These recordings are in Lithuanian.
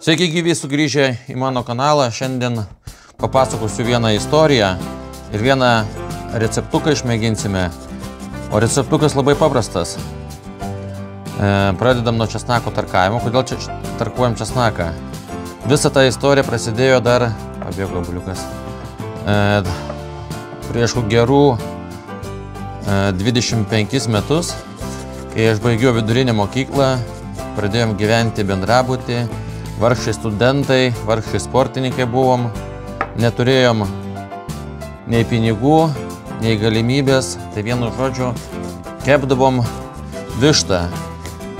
Sveiki gyvi sugrįžę į mano kanalą. Šiandien papasakosiu vieną istoriją ir vieną receptuką išmėginsime. O receptukas labai paprastas. Pradedam nuo česnako tarkavimo. Kodėl čia tarkuojam česnaką? Visa ta istorija prasidėjo dar, pabėgo buliukas, prieš gerų 25 metus, kai aš baigiau vidurinę mokyklą, pradėjom gyventi bendrabutį, vargšai studentai, vargšai sportininkai buvom, neturėjom nei pinigų, nei galimybės, tai vienu žodžiu kepdavom vištą.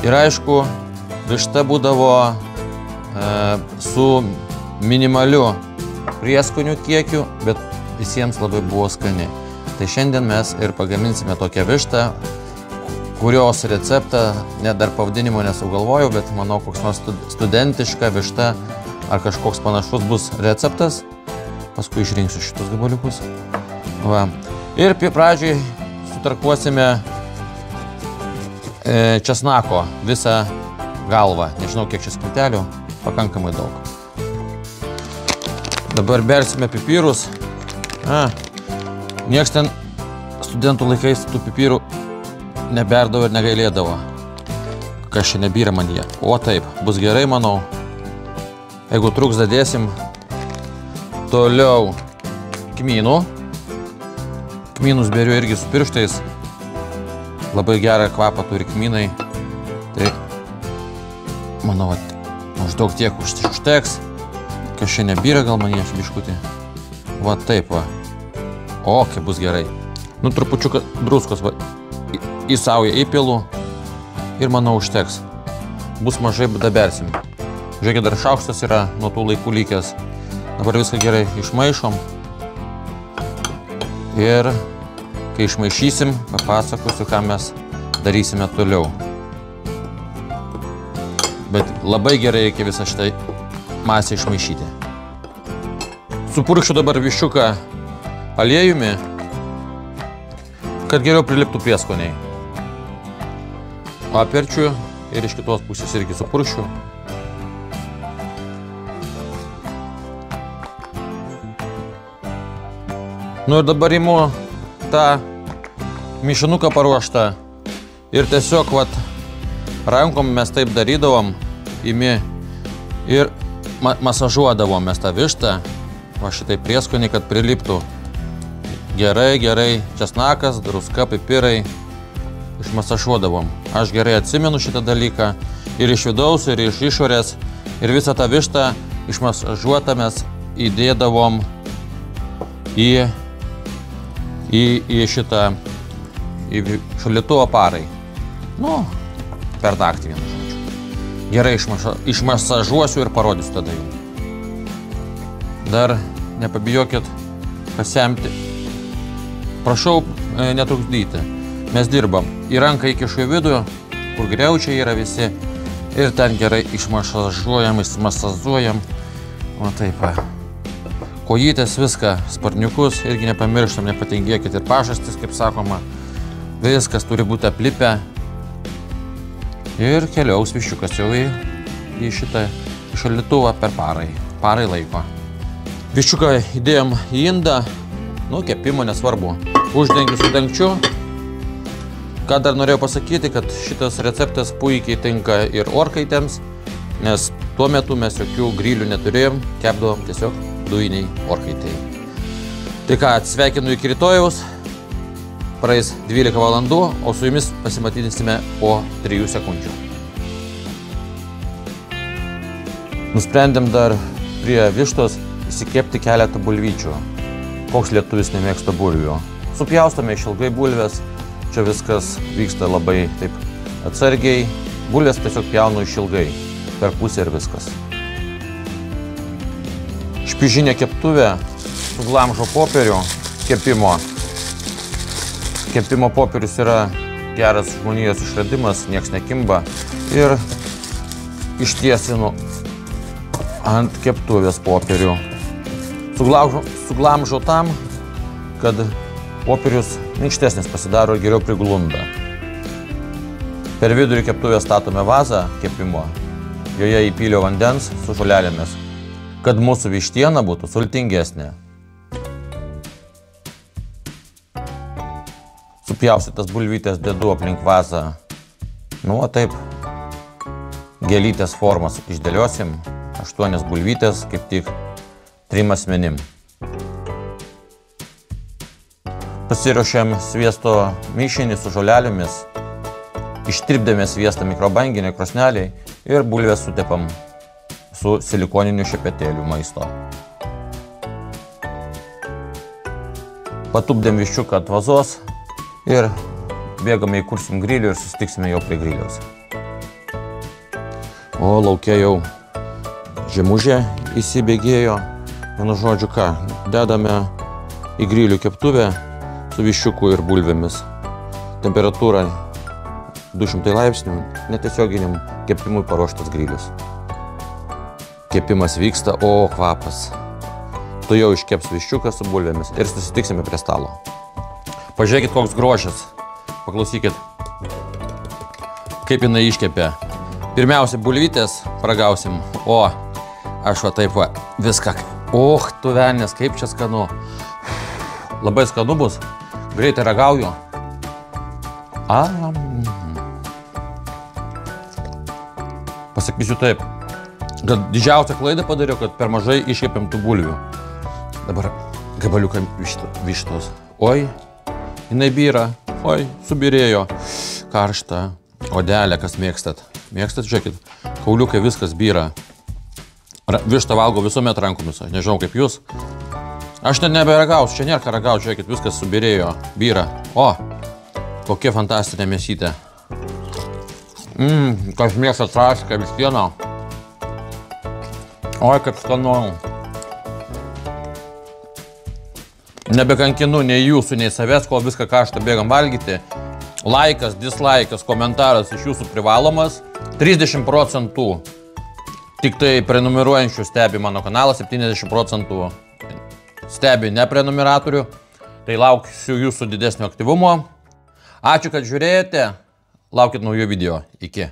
Ir aišku, višta būdavo su minimaliu prieskonių kiekiu, bet visiems labai buvo skani. Tai šiandien mes ir pagaminsime tokią vištą, kurios receptą net dar pavadinimo nesugalvojau, bet manau, koks nors studentiška višta ar kažkoks panašus bus receptas. Paskui išrinksiu šitus gabaliukus. Va. Ir pradžiai sutarkuosime česnako visą galvą. Nežinau, kiek čia skiltelių, pakankamai daug. Dabar bersime pipirus. Nieks ten studentų laikais tų pipirų neberdavo ir negailėdavo. Kas čia nebyra man jie. O taip, bus gerai, manau. Jeigu truks, dadėsim toliau kmynų. Kmynus beriu irgi su pirštais. Labai gerą kvapą turi kmynai. Tai, manau, maždaug tiek užteks. Kas čia nebyra, gal man jie biškutį. Va taip, va. O, kaip bus gerai. Nu, trupučiuką druskos, va. Į saują įpilu ir manau užteks. Bus mažai, dabersim. Žiūrėkit, dar šaukštas yra nuo tų laikų lykęs. Dabar viską gerai išmaišom. Ir kai išmaišysim, papasakosiu, ką mes darysime toliau. Bet labai gerai reikia visą šitą masę išmaišyti. Supurkšiu dabar viščiuką aliejumi, kad geriau priliptų prieskoniai. Aperčiu ir iš kitos pusės irgi supurkšiu. Nu ir dabar imu tą mišinuką paruoštą ir tiesiog vat rankom mes taip darydavom, imi ir masažuodavom mes tą vištą, va šitai prieskonį, kad priliptų. Gerai, česnakas, druska, pipirai. Išmasažuodavom. Aš gerai atsimenu šitą dalyką ir iš vidaus, ir iš išorės. Ir visą tą vištą išmasažuotą mes įdėdavom į šitą šaldytuvą parai. Nu, per naktį vienu žodžiu. Gerai išmasažuosiu ir parodysiu tada jums. Dar nepabijokit pasemti. Prašau netrukdyti. Mes dirbam. Į ranką įkišu į vidų, kur griaučiai yra visi. Ir ten gerai išmasažuojam, išmasazuojam. O taip, kojytės viską, sparniukus, irgi nepamirštam, nepatingėkit ir pažastis, kaip sakoma. Viskas turi būti aplipę. Ir keliaus viščiukas jau į šitą šaldytuvą per parai laiko. Viščiuką įdėjom į indą, nu, kepimo nesvarbu. Uždengiu su dangčiu. Ką dar norėjau pasakyti, kad šitas receptas puikiai tinka ir orkaitėms, nes tuo metu mes jokių grilių neturėjom, kepdavom tiesiog dujiniai orkaitai. Tai ką, atsisveikinu iki rytojaus, praeis 12 valandų, o su jumis pasimatysime po 3 sekundžių. Nusprendėm dar prie vištos įsikepti keletą bulvyčių. Koks lietuvis nemėgsta bulvių. Supjaustome išilgai bulves. Čia viskas vyksta labai taip atsargiai. Bulves tiesiog pjaunu išilgai. Per pusę ir viskas. Špižinė keptuvė suglamžo popierių kepimo. Kepimo popierius yra geras žmonijos išradimas, nieks nekimba. Ir ištiesinu ant keptuvės popierių. Suglamžo tam, kad popierius minkštesnis pasidaro ir geriau priglunda. Per vidurį keptuvės statome vazą kepimo joje įpyliau vandens su žolelėmis, kad mūsų vištiena būtų sultingesnė. Supjaustytas bulvytės dedu aplink vazą. Nu, o taip, gėlytės formas išdėliosim. 8 bulvytės, kaip tik 3 asmenim. Pasiruošėm sviesto mišinį su žolelėmis, ištirpdėme sviestą mikrobanginėj krosnelėj ir bulvės sutepam su silikoniniu šepetėliu maisto. Patupdėm viščiuką ant vazos ir bėgame įkursim grilių ir susitiksime jau prie griliaus. O laukia jau žemužė įsibėgėjo. Vienu žodžiu ką, dedame į grilių keptuvę su viščiuku ir bulvėmis. Temperatūra 200 laipsnių, netiesioginiam kepimui paruoštas grilius. Kepimas vyksta, o kvapas. Tu jau iškeps viščiukas su bulvėmis ir susitiksime prie stalo. Pažiūrėkit, koks grožis. Paklausykit, kaip jinai iškepė. Pirmiausia, bulvytės paragausim. O, aš va taip va, viską. Tu velnės, kaip čia skanu. Labai skanu bus. Greitai ragauju. Pasakysiu taip, kad didžiausią klaidą padariau, kad per mažai iškepėm tų bulvių. Dabar gabaliuką vištos. Oi, jinai byra. Oi, subirėjo. Karšta. Odelė, kas mėgstat. Mėgstat, žiūrėkit, kauliukai viskas byra. Vištą valgo visuomet rankomis, aš nežinau kaip jūs. Aš net neberagausiu, čia nėra ką ragauti, žiūrėkit, viskas subirėjo, byra. O, kokia fantastinė mėsytė. Kas mėgstat traską, vištieną. Oi, kaip skanu. Nebekankinu nei jūsų, nei savęs, kol viską karštą bėgam valgyti. Laikas, dislaikas, komentaras iš jūsų privalomas. 30% tik tai prenumeruojančių stebi mano kanalą, 70% stebi neprenumeratorių. Tai lauksiu jūsų didesnio aktyvumo. Ačiū, kad žiūrėjote. Laukit naujų video. Iki.